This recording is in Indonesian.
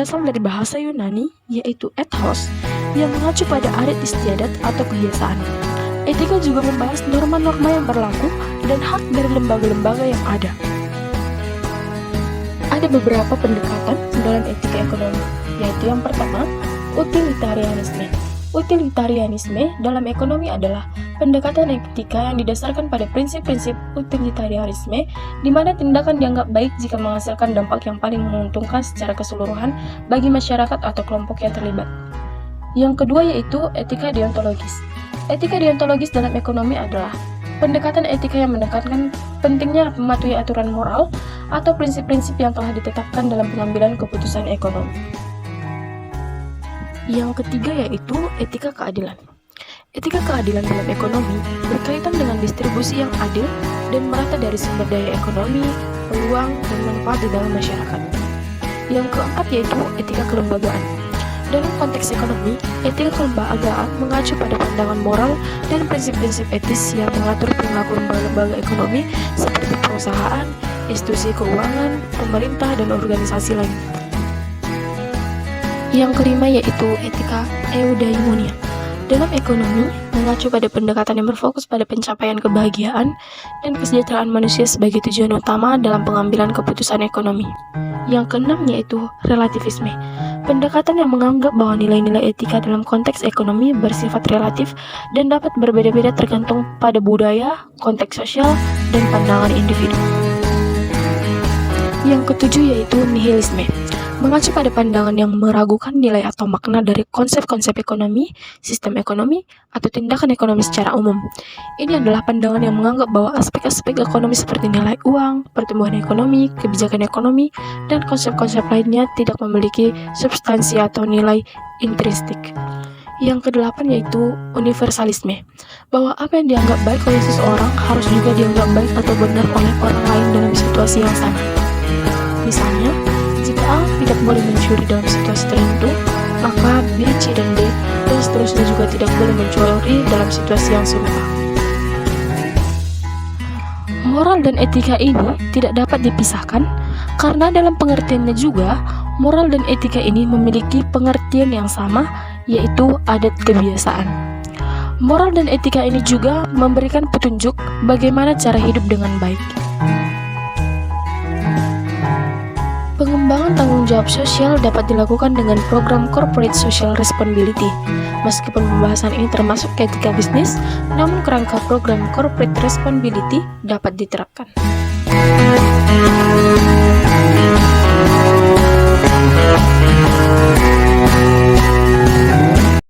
berasal dari bahasa Yunani, yaitu ethos, yang mengacu pada adat istiadat atau kebiasaan. Etika juga membahas norma-norma yang berlaku dan hak dari lembaga-lembaga yang ada. Ada beberapa pendekatan dalam etika ekonomi, yaitu yang pertama, utilitarianisme. Utilitarianisme dalam ekonomi adalah pendekatan etika yang didasarkan pada prinsip-prinsip utilitarianisme, di mana tindakan dianggap baik jika menghasilkan dampak yang paling menguntungkan secara keseluruhan bagi masyarakat atau kelompok yang terlibat. Yang kedua yaitu etika deontologis. Etika deontologis dalam ekonomi adalah pendekatan etika yang menekankan pentingnya mematuhi aturan moral atau prinsip-prinsip yang telah ditetapkan dalam pengambilan keputusan ekonomi. Yang ketiga yaitu etika keadilan. Etika keadilan dalam ekonomi berkaitan dengan distribusi yang adil dan merata dari sumber daya ekonomi, peluang, dan manfaat di dalam masyarakat. Yang keempat yaitu etika kelembagaan. Dalam konteks ekonomi, etika kelembagaan mengacu pada pandangan moral dan prinsip-prinsip etis yang mengatur perilaku lembaga-lembaga ekonomi seperti perusahaan, institusi keuangan, pemerintah, dan organisasi lain. Yang kelima yaitu etika eudaimonia. Dalam ekonomi, mengacu pada pendekatan yang berfokus pada pencapaian kebahagiaan dan kesejahteraan manusia sebagai tujuan utama dalam pengambilan keputusan ekonomi. Yang keenam yaitu relativisme. Pendekatan yang menganggap bahwa nilai-nilai etika dalam konteks ekonomi bersifat relatif dan dapat berbeda-beda tergantung pada budaya, konteks sosial, dan pandangan individu. Yang ketujuh yaitu nihilisme. Mengacu pada pandangan yang meragukan nilai atau makna dari konsep-konsep ekonomi, sistem ekonomi, atau tindakan ekonomi secara umum. Ini adalah pandangan yang menganggap bahwa aspek-aspek ekonomi seperti nilai uang, pertumbuhan ekonomi, kebijakan ekonomi, dan konsep-konsep lainnya tidak memiliki substansi atau nilai intrinsik. Yang kedelapan yaitu universalisme, bahwa apa yang dianggap baik oleh seseorang harus juga dianggap baik atau benar oleh orang lain dalam situasi yang sama. Misalnya, jika A tidak boleh mencuri dalam situasi tertentu, maka B, C, dan D, dan seterusnya juga tidak boleh mencuri dalam situasi yang serupa. Moral dan etika ini tidak dapat dipisahkan, karena dalam pengertiannya juga, moral dan etika ini memiliki pengertian yang sama, yaitu adat kebiasaan. Moral dan etika ini juga memberikan petunjuk bagaimana cara hidup dengan baik. Pengembangan tanggung jawab sosial dapat dilakukan dengan program Corporate Social Responsibility. Meskipun pembahasan ini termasuk etika bisnis, namun kerangka program Corporate Responsibility dapat diterapkan.